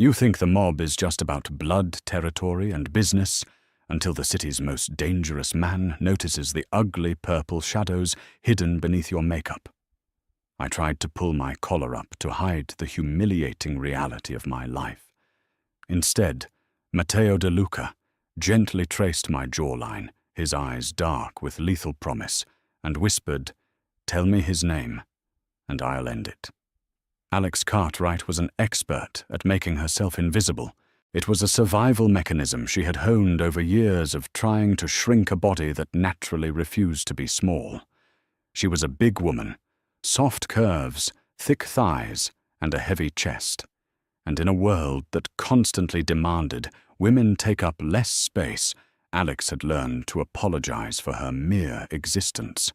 You think the mob is just about blood, territory, and business, until the city's most dangerous man notices the ugly purple shadows hidden beneath your makeup. I tried to pull my collar up to hide the humiliating reality of my life. Instead, Matteo De Luca gently traced my jawline, his eyes dark with lethal promise, and whispered, "Tell me his name, and I'll end it." Alex Cartwright was an expert at making herself invisible. It was a survival mechanism she had honed over years of trying to shrink a body that naturally refused to be small. She was a big woman, soft curves, thick thighs, and a heavy chest. And in a world that constantly demanded women take up less space, Alex had learned to apologize for her mere existence.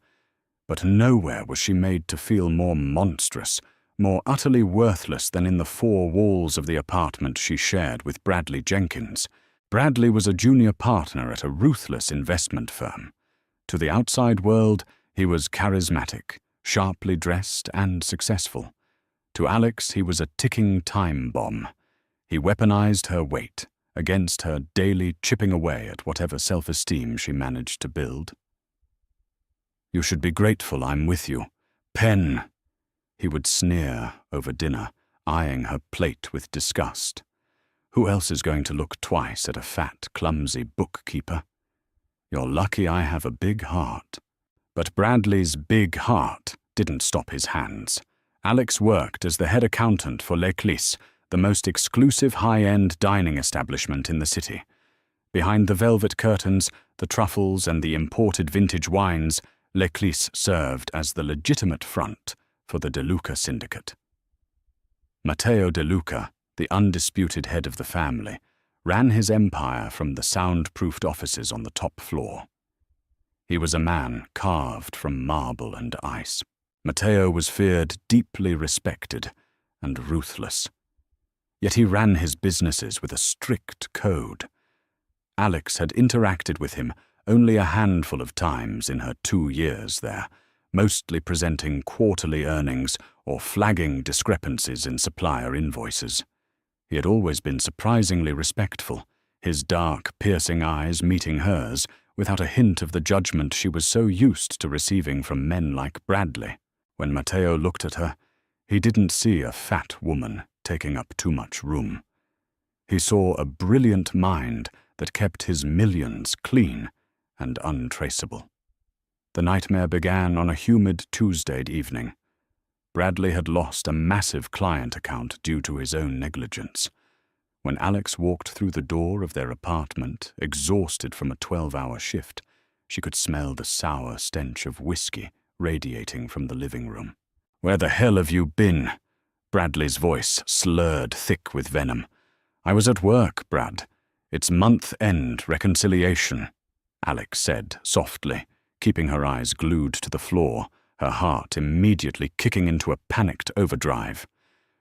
But nowhere was she made to feel more monstrous, more utterly worthless than in the four walls of the apartment she shared with Bradley Jenkins. Bradley was a junior partner at a ruthless investment firm. To the outside world, he was charismatic, sharply dressed, and successful. To Alex, he was a ticking time bomb. He weaponized her weight against her daily chipping away at whatever self-esteem she managed to build. "You should be grateful I'm with you. Pen," he would sneer over dinner, eyeing her plate with disgust. "Who else is going to look twice at a fat, clumsy bookkeeper? You're lucky I have a big heart." But Bradley's big heart didn't stop his hands. Alex worked as the head accountant for L'Eclisse, the most exclusive high-end dining establishment in the city. Behind the velvet curtains, the truffles, and the imported vintage wines, L'Eclisse served as the legitimate front for the De Luca syndicate. Matteo De Luca, the undisputed head of the family, ran his empire from the soundproofed offices on the top floor. He was a man carved from marble and ice. Matteo was feared, deeply respected, and ruthless. Yet he ran his businesses with a strict code. Alex had interacted with him only a handful of times in her 2 years there, mostly presenting quarterly earnings or flagging discrepancies in supplier invoices. He had always been surprisingly respectful, his dark, piercing eyes meeting hers without a hint of the judgment she was so used to receiving from men like Bradley. When Matteo looked at her, he didn't see a fat woman taking up too much room. He saw a brilliant mind that kept his millions clean and untraceable. The nightmare began on a humid Tuesday evening. Bradley had lost a massive client account due to his own negligence. When Alex walked through the door of their apartment, exhausted from a 12-hour shift, she could smell the sour stench of whiskey radiating from the living room. "Where the hell have you been?" Bradley's voice slurred thick with venom. "I was at work, Brad. It's month-end reconciliation," Alex said softly, keeping her eyes glued to the floor, her heart immediately kicking into a panicked overdrive.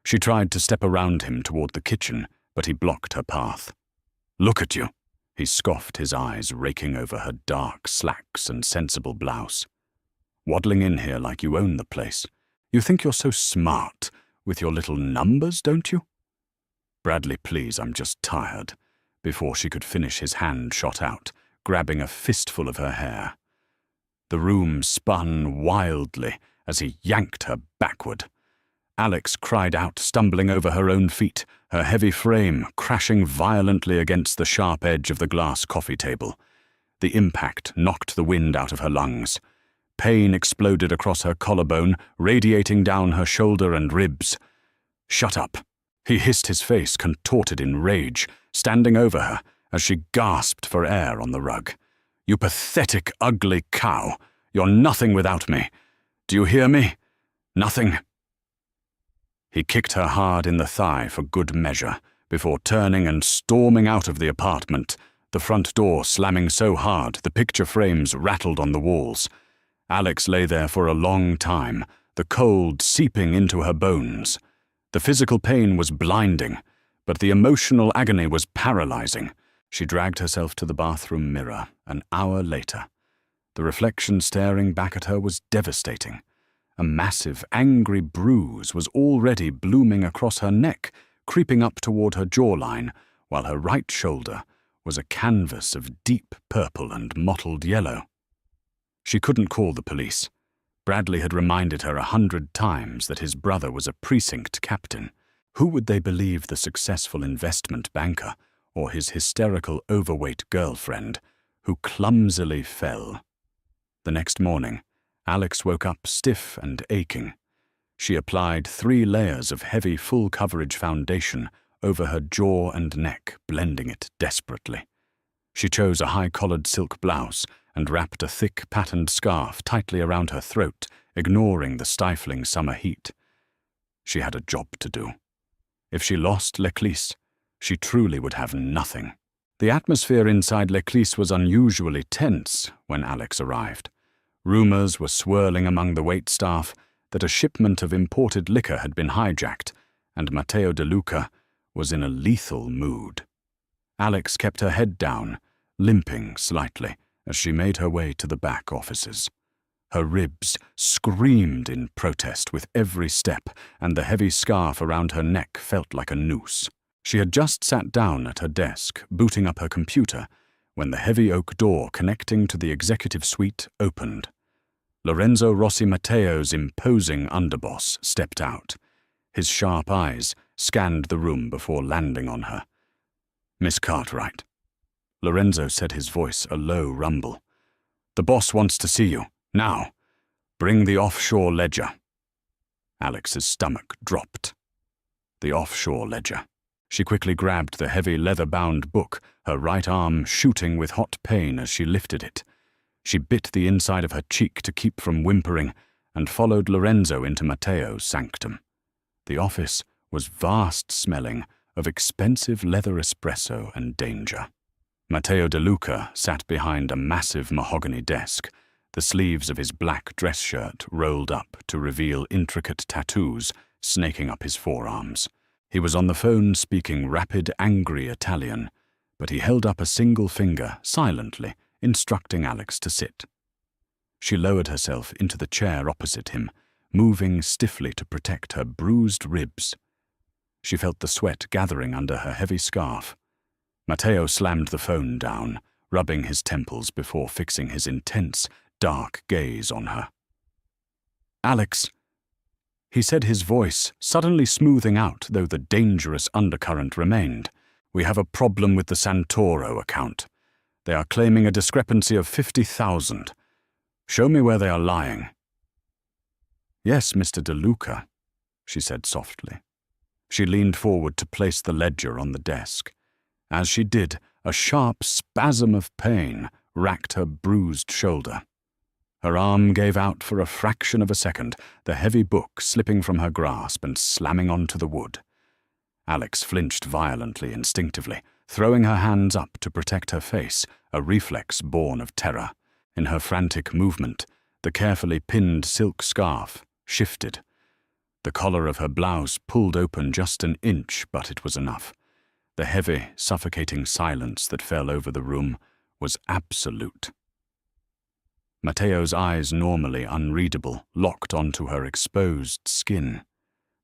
She tried to step around him toward the kitchen, but he blocked her path. "Look at you," he scoffed, his eyes raking over her dark slacks and sensible blouse. "Waddling in here like you own the place. You think you're so smart with your little numbers, don't you?" "Bradley, please, I'm just tired." Before she could finish, his hand shot out, grabbing a fistful of her hair. The room spun wildly as he yanked her backward. Alex cried out, stumbling over her own feet, her heavy frame crashing violently against the sharp edge of the glass coffee table. The impact knocked the wind out of her lungs. Pain exploded across her collarbone, radiating down her shoulder and ribs. "Shut up," he hissed, his face contorted in rage, standing over her as she gasped for air on the rug. "You pathetic, ugly cow. You're nothing without me. Do you hear me? Nothing." He kicked her hard in the thigh for good measure, before turning and storming out of the apartment, the front door slamming so hard the picture frames rattled on the walls. Alex lay there for a long time, the cold seeping into her bones. The physical pain was blinding, but the emotional agony was paralyzing. She dragged herself to the bathroom mirror an hour later. The reflection staring back at her was devastating. A massive, angry bruise was already blooming across her neck creeping up toward her jawline, while her right shoulder was a canvas of deep purple and mottled yellow. She couldn't call the police. Bradley had reminded her 100 times that his brother was a precinct captain. Who would they believe, the successful investment banker or his hysterical overweight girlfriend who clumsily fell? The next morning, Alex woke up stiff and aching. She applied 3 layers of heavy full-coverage foundation over her jaw and neck, blending it desperately. She chose a high-collared silk blouse and wrapped a thick patterned scarf tightly around her throat, ignoring the stifling summer heat. She had a job to do. If she lost Leclis, she truly would have nothing. The atmosphere inside Leclis was unusually tense when Alex arrived. Rumors were swirling among the waitstaff that a shipment of imported liquor had been hijacked, and Matteo De Luca was in a lethal mood. Alex kept her head down, limping slightly as she made her way to the back offices. Her ribs screamed in protest with every step, and the heavy scarf around her neck felt like a noose. She had just sat down at her desk, booting up her computer, when the heavy oak door connecting to the executive suite opened. Lorenzo Rossi Matteo's imposing underboss stepped out. His sharp eyes scanned the room before landing on her. "Miss Cartwright." Lorenzo said, his voice a low rumble. "The boss wants to see you. Now. Bring the offshore ledger." Alex's stomach dropped. The offshore ledger. She quickly grabbed the heavy leather-bound book, her right arm shooting with hot pain as she lifted it. She bit the inside of her cheek to keep from whimpering and followed Lorenzo into Matteo's sanctum. The office was vast-smelling of expensive leather espresso and danger. Matteo De Luca sat behind a massive mahogany desk, the sleeves of his black dress shirt rolled up to reveal intricate tattoos snaking up his forearms. He was on the phone speaking rapid, angry Italian, but he held up a single finger silently, instructing Alex to sit. She lowered herself into the chair opposite him, moving stiffly to protect her bruised ribs. She felt the sweat gathering under her heavy scarf. Matteo slammed the phone down, rubbing his temples before fixing his intense, dark gaze on her. "Alex," he said, his voice suddenly smoothing out, though the dangerous undercurrent remained. "We have a problem with the Santoro account. They are claiming a discrepancy of 50,000. Show me where they are lying." "Yes, Mr. De Luca," she said softly. She leaned forward to place the ledger on the desk. As she did, a sharp spasm of pain racked her bruised shoulder. Her arm gave out for a fraction of a second, the heavy book slipping from her grasp and slamming onto the wood. Alex flinched violently, instinctively, throwing her hands up to protect her face, a reflex born of terror. In her frantic movement, the carefully pinned silk scarf shifted. The collar of her blouse pulled open just an inch, but it was enough. The heavy, suffocating silence that fell over the room was absolute. Matteo's eyes, normally unreadable, locked onto her exposed skin.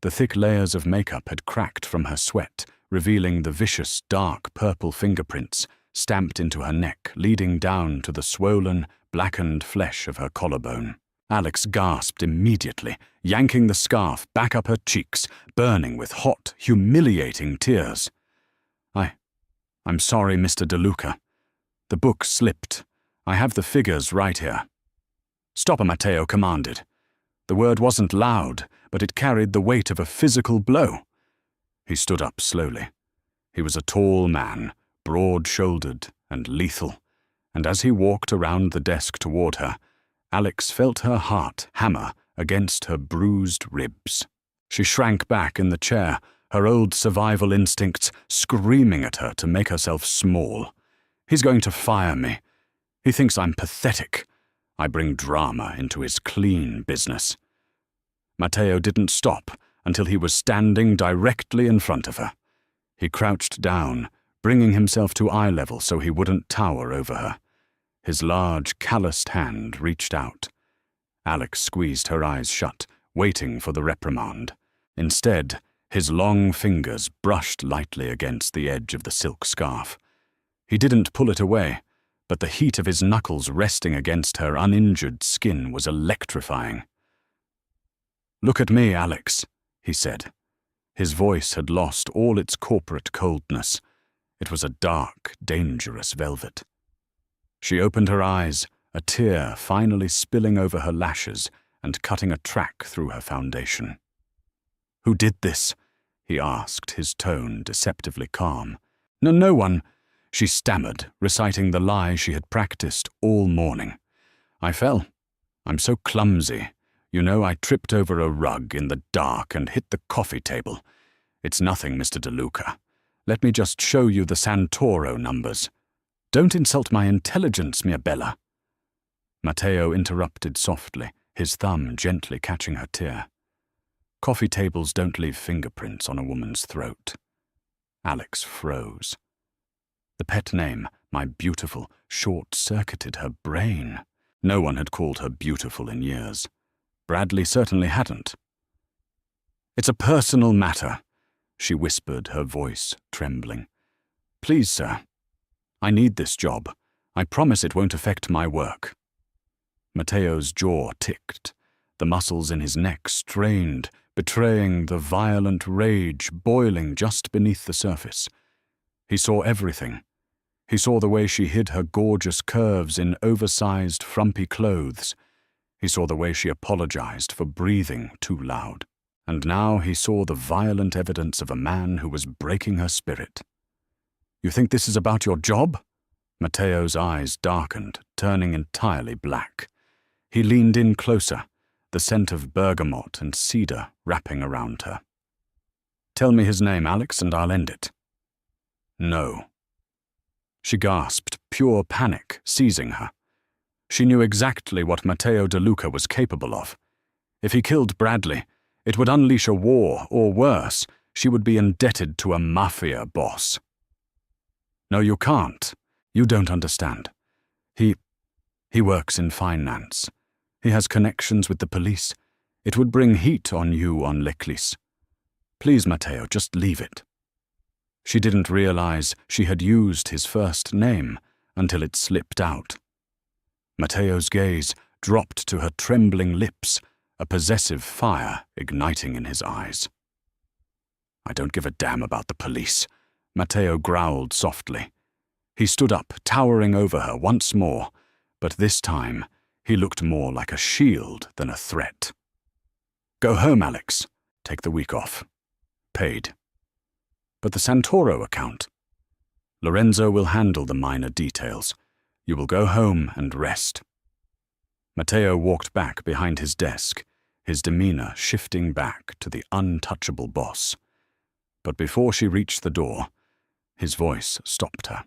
The thick layers of makeup had cracked from her sweat, revealing the vicious, dark purple fingerprints stamped into her neck, leading down to the swollen, blackened flesh of her collarbone. Alex gasped immediately, yanking the scarf back up her cheeks, burning with hot, humiliating tears. I'm sorry, Mr. De Luca. The book slipped. I have the figures right here." "Stop," Matteo commanded. The word wasn't loud, but it carried the weight of a physical blow. He stood up slowly. He was a tall man, broad-shouldered and lethal, and as he walked around the desk toward her, Alex felt her heart hammer against her bruised ribs. She shrank back in the chair, her old survival instincts screaming at her to make herself small. "He's going to fire me. He thinks I'm pathetic. I bring drama into his clean business." Matteo didn't stop until he was standing directly in front of her. He crouched down, bringing himself to eye level so he wouldn't tower over her. His large, calloused hand reached out. Alex squeezed her eyes shut, waiting for the reprimand. Instead, His long fingers brushed lightly against the edge of the silk scarf. He didn't pull it away, but the heat of his knuckles resting against her uninjured skin was electrifying. "Look at me, Alex," he said. His voice had lost all its corporate coldness. It was a dark, dangerous velvet. She opened her eyes, a tear finally spilling over her lashes and cutting a track through her foundation. "Who did this?" he asked, his tone deceptively calm. No one," she stammered, reciting the lie she had practiced all morning. "I fell. I'm so clumsy. You know, I tripped over a rug in the dark and hit the coffee table. It's nothing, Mr. DeLuca. Let me just show you the Santoro numbers. Don't insult my intelligence, mia bella." Matteo interrupted softly, his thumb gently catching her tear. Coffee tables don't leave fingerprints on a woman's throat. Alex froze. The pet name, my beautiful, short-circuited her brain. No one had called her beautiful in years. Bradley certainly hadn't. "It's a personal matter," she whispered, her voice trembling. "Please, sir. I need this job. I promise it won't affect my work." Matteo's jaw ticked. The muscles in his neck strained, betraying the violent rage boiling just beneath the surface. He saw everything. He saw the way she hid her gorgeous curves in oversized, frumpy clothes. He saw the way she apologized for breathing too loud. And now he saw the violent evidence of a man who was breaking her spirit. "You think this is about your job?" Matteo's eyes darkened, turning entirely black. He leaned in closer, the scent of bergamot and cedar wrapping around her. "Tell me his name, Alex, and I'll end it." "No." She gasped, pure panic seizing her. She knew exactly what Matteo DeLuca was capable of. If he killed Bradley, it would unleash a war, or worse, she would be indebted to a mafia boss. "No, you can't. You don't understand. He works in finance. He has connections with the police. It would bring heat on you on Leclis. Please, Matteo, just leave it." She didn't realize she had used his first name until it slipped out. Matteo's gaze dropped to her trembling lips, a possessive fire igniting in his eyes. "I don't give a damn about the police," Matteo growled softly. He stood up, towering over her once more, but this time he looked more like a shield than a threat. "Go home, Alex. Take the week off. Paid. But the Santoro account? Lorenzo will handle the minor details. You will go home and rest." Matteo walked back behind his desk, his demeanor shifting back to the untouchable boss. But before she reached the door, his voice stopped her.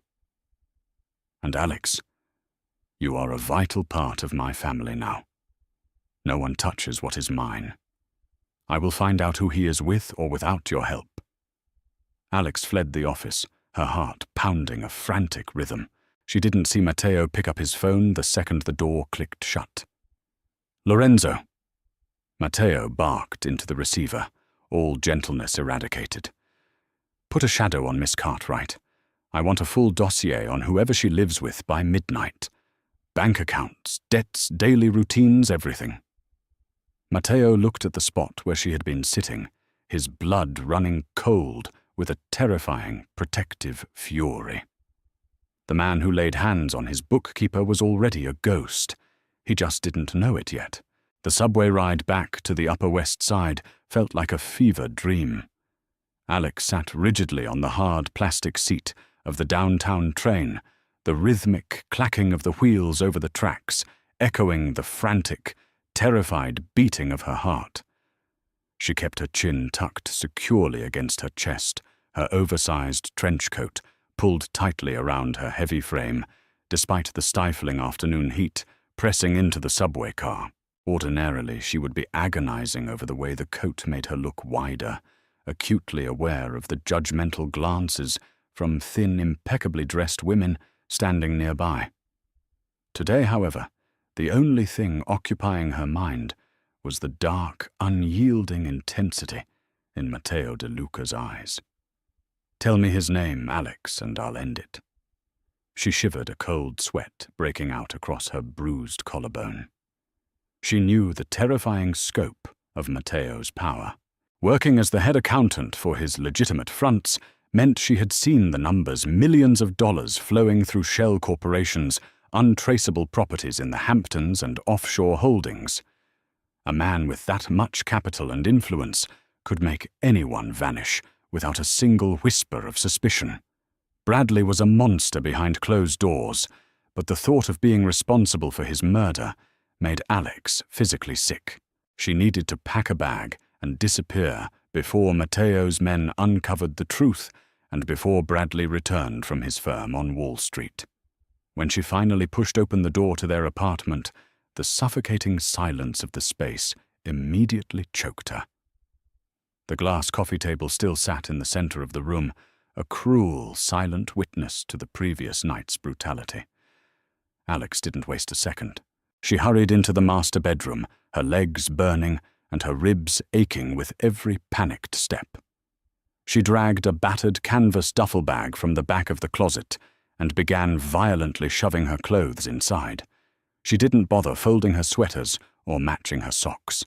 "And Alex, you are a vital part of my family now. No one touches what is mine. I will find out who he is with or without your help." Alex fled the office, her heart pounding a frantic rhythm. She didn't see Matteo pick up his phone the second the door clicked shut. "Lorenzo." Matteo barked into the receiver, all gentleness eradicated. "Put a shadow on Miss Cartwright. I want a full dossier on whoever she lives with by midnight. Bank accounts, debts, daily routines, everything." Matteo looked at the spot where she had been sitting, his blood running cold with a terrifying, protective fury. The man who laid hands on his bookkeeper was already a ghost. He just didn't know it yet. The subway ride back to the Upper West Side felt like a fever dream. Alex sat rigidly on the hard plastic seat of the downtown train, the rhythmic clacking of the wheels over the tracks echoing the frantic, terrified beating of her heart. She kept her chin tucked securely against her chest, her oversized trench coat pulled tightly around her heavy frame, despite the stifling afternoon heat pressing into the subway car. Ordinarily, she would be agonizing over the way the coat made her look wider, acutely aware of the judgmental glances from thin, impeccably dressed women standing nearby. Today, however, the only thing occupying her mind was the dark, unyielding intensity in Matteo De Luca's eyes. "Tell me his name, Alex, and I'll end it." She shivered, a cold sweat breaking out across her bruised collarbone. She knew the terrifying scope of Matteo's power. Working as the head accountant for his legitimate fronts meant she had seen the numbers, millions of dollars flowing through shell corporations, untraceable properties in the Hamptons and offshore holdings. A man with that much capital and influence could make anyone vanish without a single whisper of suspicion. Bradley was a monster behind closed doors, but the thought of being responsible for his murder made Alex physically sick. She needed to pack a bag and disappear before Matteo's men uncovered the truth and before Bradley returned from his firm on Wall Street. When she finally pushed open the door to their apartment, the suffocating silence of the space immediately choked her. The glass coffee table still sat in the center of the room, a cruel, silent witness to the previous night's brutality. Alex didn't waste a second. She hurried into the master bedroom, her legs burning and her ribs aching with every panicked step. She dragged a battered canvas duffel bag from the back of the closet and began violently shoving her clothes inside. She didn't bother folding her sweaters or matching her socks.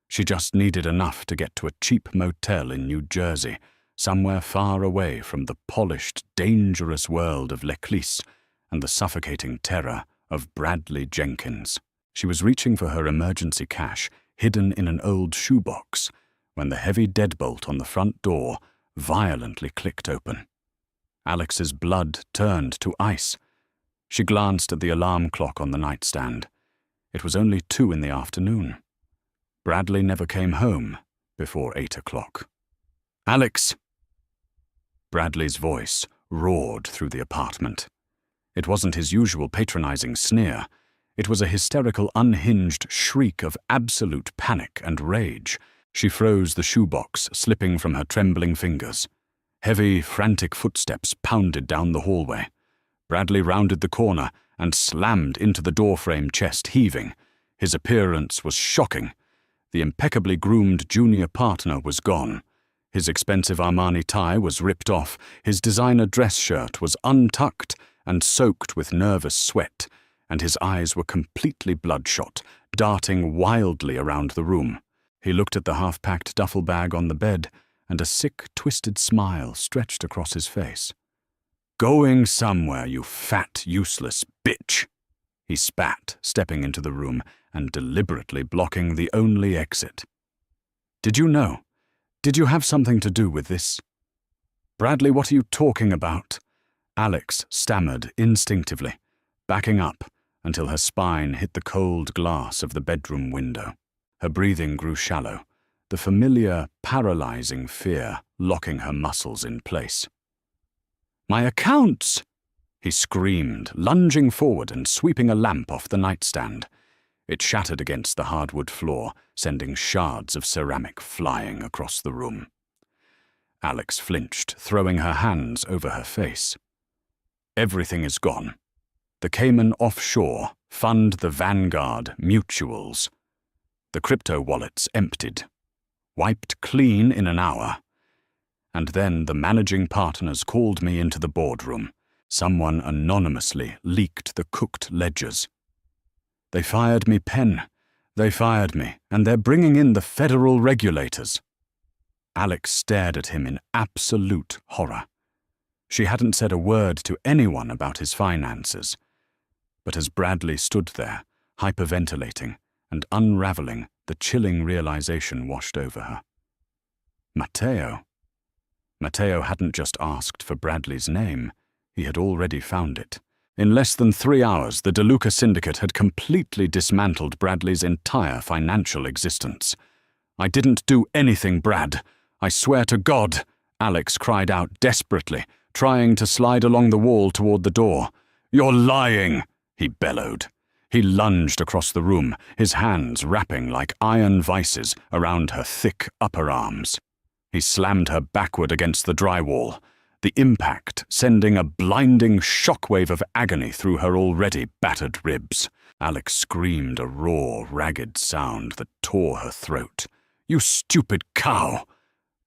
She just needed enough to get to a cheap motel in New Jersey, somewhere far away from the polished, dangerous world of L'Eclisse and the suffocating terror of Bradley Jenkins. She was reaching for her emergency cash, hidden in an old shoebox, when the heavy deadbolt on the front door violently clicked open. Alex's blood turned to ice. She glanced at the alarm clock on the nightstand. It was only 2 in the afternoon. Bradley never came home before 8 o'clock. "Alex!" Bradley's voice roared through the apartment. It wasn't his usual patronizing sneer. It was a hysterical, unhinged shriek of absolute panic and rage. She froze the shoebox, slipping from her trembling fingers. Heavy, frantic footsteps pounded down the hallway. Bradley rounded the corner and slammed into the doorframe, chest heaving. His appearance was shocking. The impeccably groomed junior partner was gone. His expensive Armani tie was ripped off. His designer dress shirt was untucked and soaked with nervous sweat, and his eyes were completely bloodshot, darting wildly around the room. He looked at the half-packed duffel bag on the bed, and a sick, twisted smile stretched across his face. "Going somewhere, you fat, useless bitch!" he spat, stepping into the room and deliberately blocking the only exit. "Did you know? Did you have something to do with this?" "Bradley, what are you talking about?" Alex stammered instinctively, backing up until her spine hit the cold glass of the bedroom window. Her breathing grew shallow, the familiar, paralyzing fear locking her muscles in place. "My accounts!" he screamed, lunging forward and sweeping a lamp off the nightstand. It shattered against the hardwood floor, sending shards of ceramic flying across the room. Alex flinched, throwing her hands over her face. "Everything is gone. The Cayman offshore fund the Vanguard mutuals. The crypto wallets emptied, wiped clean in an hour. And then the managing partners called me into the boardroom. Someone anonymously leaked the cooked ledgers. They fired me, Penn. They fired me, and they're bringing in the federal regulators." Alex stared at him in absolute horror. She hadn't said a word to anyone about his finances. But as Bradley stood there, hyperventilating and unraveling, the chilling realization washed over her. Matteo. Matteo hadn't just asked for Bradley's name, he had already found it. In less than 3 hours, the De Luca syndicate had completely dismantled Bradley's entire financial existence. "I didn't do anything, Brad. I swear to God," Alex cried out desperately, trying to slide along the wall toward the door. "You're lying," he bellowed. He lunged across the room, his hands wrapping like iron vices around her thick upper arms. He slammed her backward against the drywall, the impact sending a blinding shockwave of agony through her already battered ribs. Alex screamed a raw, ragged sound that tore her throat. "You stupid cow!"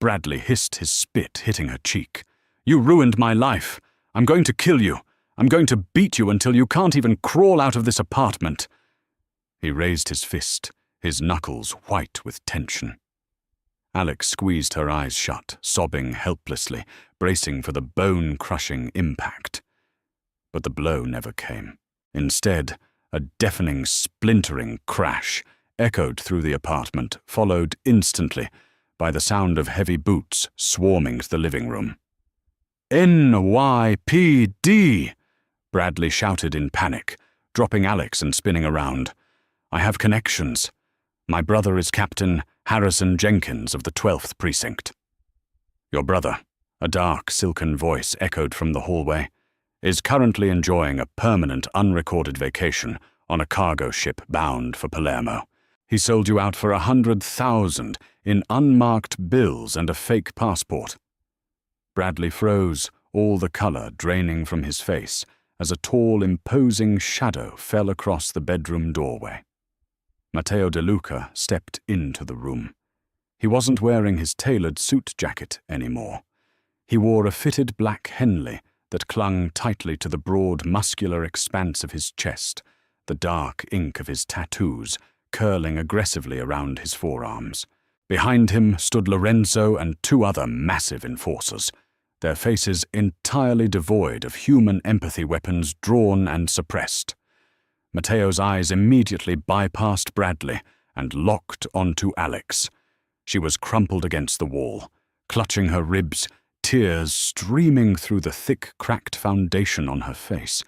Bradley hissed, his spit hitting her cheek. "You ruined my life. I'm going to kill you. I'm going to beat you until you can't even crawl out of this apartment." He raised his fist, his knuckles white with tension. Alex squeezed her eyes shut, sobbing helplessly, bracing for the bone-crushing impact. But the blow never came. Instead, a deafening, splintering crash echoed through the apartment, followed instantly by the sound of heavy boots swarming the living room. "NYPD!" Bradley shouted in panic, dropping Alex and spinning around. "I have connections. My brother is Captain Harrison Jenkins of the 12th Precinct." "Your brother," a dark, silken voice echoed from the hallway, "is currently enjoying a permanent, unrecorded vacation on a cargo ship bound for Palermo. He sold you out for 100,000 in unmarked bills and a fake passport." Bradley froze, all the color draining from his face, as a tall, imposing shadow fell across the bedroom doorway. Matteo De Luca stepped into the room. He wasn't wearing his tailored suit jacket anymore. He wore a fitted black Henley that clung tightly to the broad, muscular expanse of his chest, the dark ink of his tattoos curling aggressively around his forearms. Behind him stood Lorenzo and two other massive enforcers, their faces entirely devoid of human empathy weapons drawn and suppressed. Matteo's eyes immediately bypassed Bradley and locked onto Alex. She was crumpled against the wall, clutching her ribs, tears streaming through the thick, cracked foundation on her face,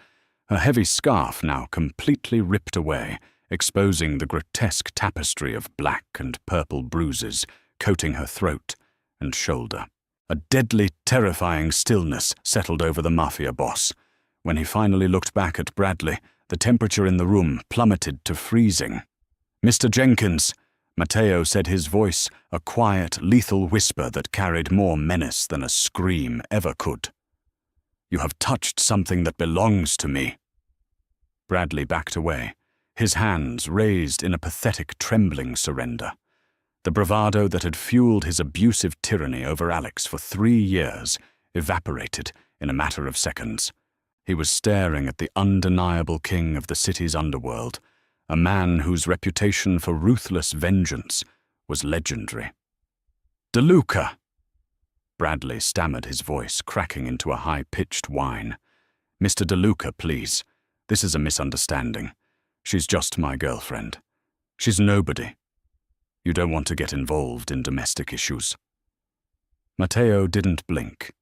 her heavy scarf now completely ripped away, exposing the grotesque tapestry of black and purple bruises coating her throat and shoulder. A deadly, terrifying stillness settled over the Mafia Boss. When he finally looked back at Bradley, the temperature in the room plummeted to freezing. "Mr. Jenkins," Matteo said, his voice a quiet, lethal whisper that carried more menace than a scream ever could. "You have touched something that belongs to me." Bradley backed away, his hands raised in a pathetic, trembling surrender. The bravado that had fueled his abusive tyranny over Alex for 3 years evaporated in a matter of seconds. He was staring at the undeniable king of the city's underworld, a man whose reputation for ruthless vengeance was legendary. "De Luca!" Bradley stammered, his voice cracking into a high-pitched whine. "Mr. De Luca, please. This is a misunderstanding. She's just my girlfriend. She's nobody. You don't want to get involved in domestic issues." Matteo didn't blink.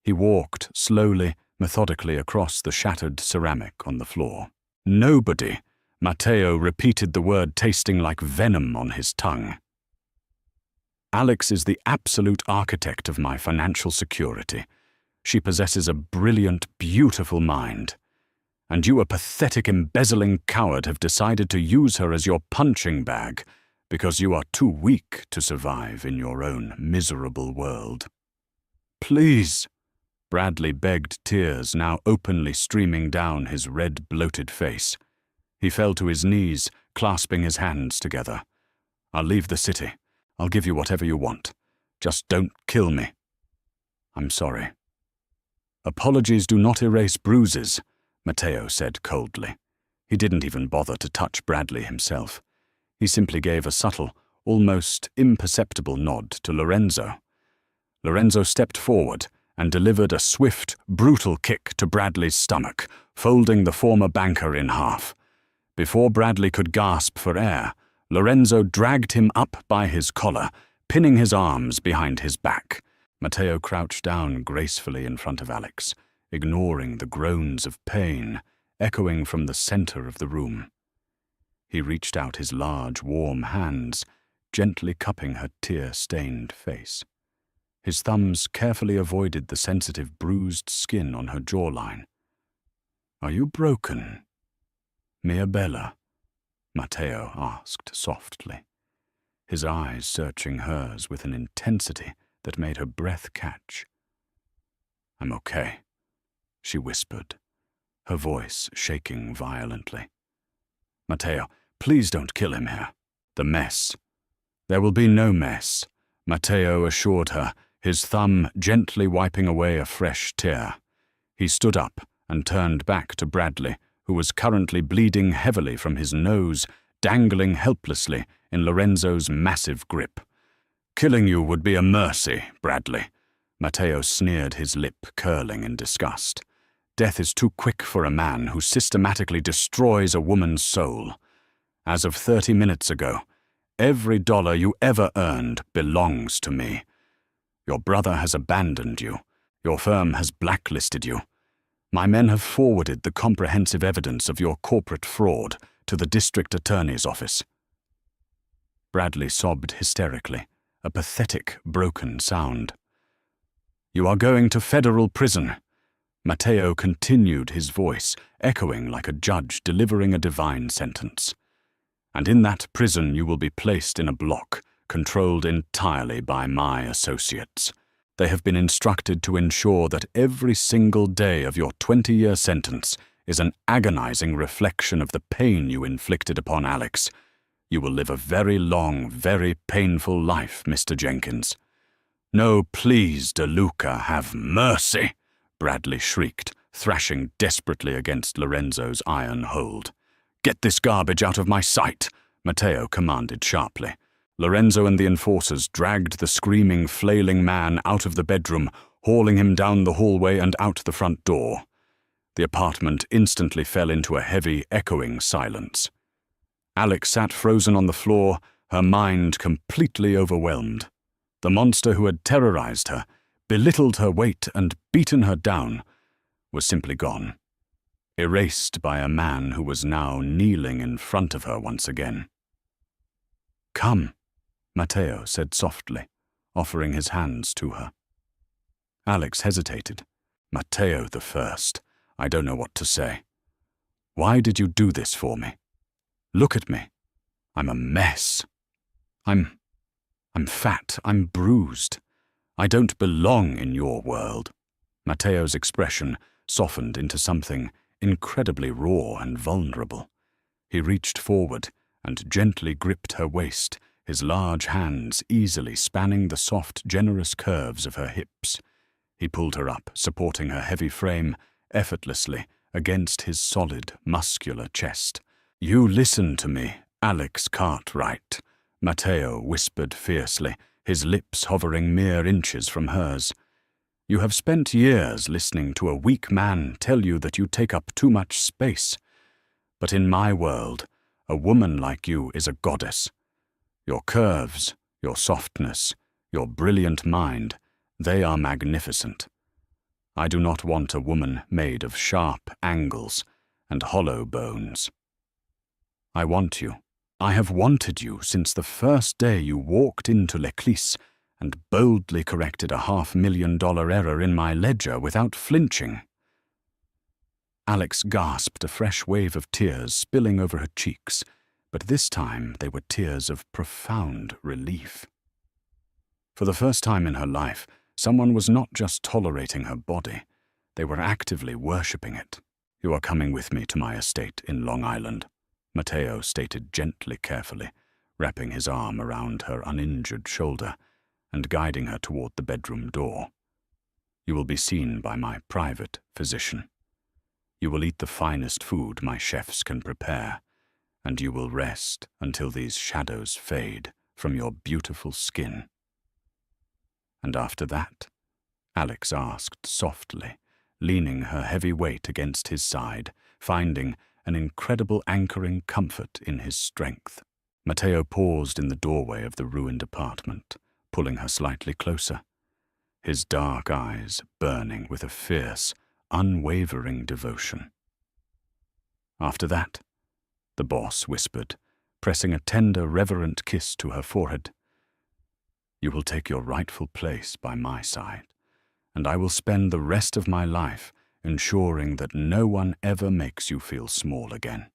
He walked slowly, methodically across the shattered ceramic on the floor. "Nobody." Matteo repeated the word, tasting like venom on his tongue. "Alex is the absolute architect of my financial security. She possesses a brilliant, beautiful mind. And you, a pathetic, embezzling coward, have decided to use her as your punching bag because you are too weak to survive in your own miserable world." "Please," Bradley begged, tears now openly streaming down his red, bloated face. He fell to his knees, clasping his hands together. "I'll leave the city. I'll give you whatever you want. Just don't kill me." "I'm sorry." "Apologies do not erase bruises," Matteo said coldly. He didn't even bother to touch Bradley himself. He simply gave a subtle, almost imperceptible nod to Lorenzo. Lorenzo stepped forward and delivered a swift, brutal kick to Bradley's stomach, folding the former banker in half. Before Bradley could gasp for air, Lorenzo dragged him up by his collar, pinning his arms behind his back. Matteo crouched down gracefully in front of Alex, ignoring the groans of pain echoing from the center of the room. He reached out his large, warm hands, gently cupping her tear-stained face. His thumbs carefully avoided the sensitive, bruised skin on her jawline. "Are you broken, Mia Bella?" Matteo asked softly, his eyes searching hers with an intensity that made her breath catch. "I'm okay," she whispered, her voice shaking violently. "Matteo, please don't kill him here. The mess." "There will be no mess," Matteo assured her, his thumb gently wiping away a fresh tear. He stood up and turned back to Bradley, who was currently bleeding heavily from his nose, dangling helplessly in Lorenzo's massive grip. "Killing you would be a mercy, Bradley." Matteo sneered, his lip curling in disgust. "Death is too quick for a man who systematically destroys a woman's soul. As of 30 minutes ago, every dollar you ever earned belongs to me. Your brother has abandoned you. Your firm has blacklisted you. My men have forwarded the comprehensive evidence of your corporate fraud to the district attorney's office." Bradley sobbed hysterically, a pathetic, broken sound. "You are going to federal prison." Matteo continued, his voice echoing like a judge delivering a divine sentence. "And in that prison you will be placed in a block, controlled entirely by my associates. They have been instructed to ensure that every single day of your 20-year sentence is an agonizing reflection of the pain you inflicted upon Alex. You will live a very long, very painful life, Mr. Jenkins." "No, please, DeLuca, have mercy!" Bradley shrieked, thrashing desperately against Lorenzo's iron hold. "Get this garbage out of my sight," Matteo commanded sharply. Lorenzo and the enforcers dragged the screaming, flailing man out of the bedroom, hauling him down the hallway and out the front door. The apartment instantly fell into a heavy, echoing silence. Alex sat frozen on the floor, her mind completely overwhelmed. The monster who had terrorized her, belittled her weight and beaten her down, was simply gone, erased by a man who was now kneeling in front of her once again. "Come," Matteo said softly, offering his hands to her. Alex hesitated. "Matteo the First, I don't know what to say. Why did you do this for me? Look at me. I'm a mess. I'm fat, I'm bruised. I don't belong in your world." Matteo's expression softened into something incredibly raw and vulnerable. He reached forward and gently gripped her waist, his large hands easily spanning the soft, generous curves of her hips. He pulled her up, supporting her heavy frame effortlessly against his solid, muscular chest. "You listen to me, Alex Cartwright," Matteo whispered fiercely, his lips hovering mere inches from hers. "You have spent years listening to a weak man tell you that you take up too much space. But in my world, a woman like you is a goddess. Your curves, your softness, your brilliant mind, they are magnificent. I do not want a woman made of sharp angles and hollow bones. I want you. I have wanted you since the first day you walked into L'Eclisse and boldly corrected a $500,000 error in my ledger without flinching." Alex gasped, a fresh wave of tears spilling over her cheeks, but this time they were tears of profound relief. For the first time in her life, someone was not just tolerating her body, they were actively worshipping it. "You are coming with me to my estate in Long Island," Matteo stated gently, carefully, wrapping his arm around her uninjured shoulder and guiding her toward the bedroom door. "You will be seen by my private physician. You will eat the finest food my chefs can prepare, and you will rest until these shadows fade from your beautiful skin." "And after that?" Alex asked softly, leaning her heavy weight against his side, finding an incredible anchoring comfort in his strength. Matteo paused in the doorway of the ruined apartment, pulling her slightly closer, his dark eyes burning with a fierce, unwavering devotion. "After that," the boss whispered, pressing a tender, reverent kiss to her forehead, "you will take your rightful place by my side, and I will spend the rest of my life ensuring that no one ever makes you feel small again."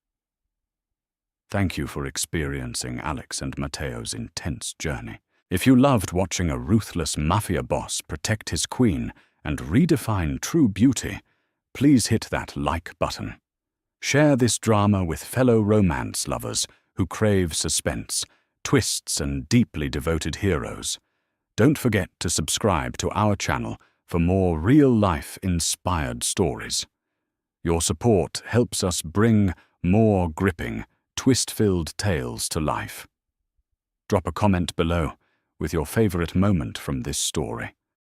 Thank you for experiencing Alex and Matteo's intense journey. If you loved watching a ruthless mafia boss protect his queen and redefine true beauty, please hit that like button. Share this drama with fellow romance lovers who crave suspense, twists, and deeply devoted heroes. Don't forget to subscribe to our channel for more real-life inspired stories. Your support helps us bring more gripping, twist-filled tales to life. Drop a comment below with your favorite moment from this story.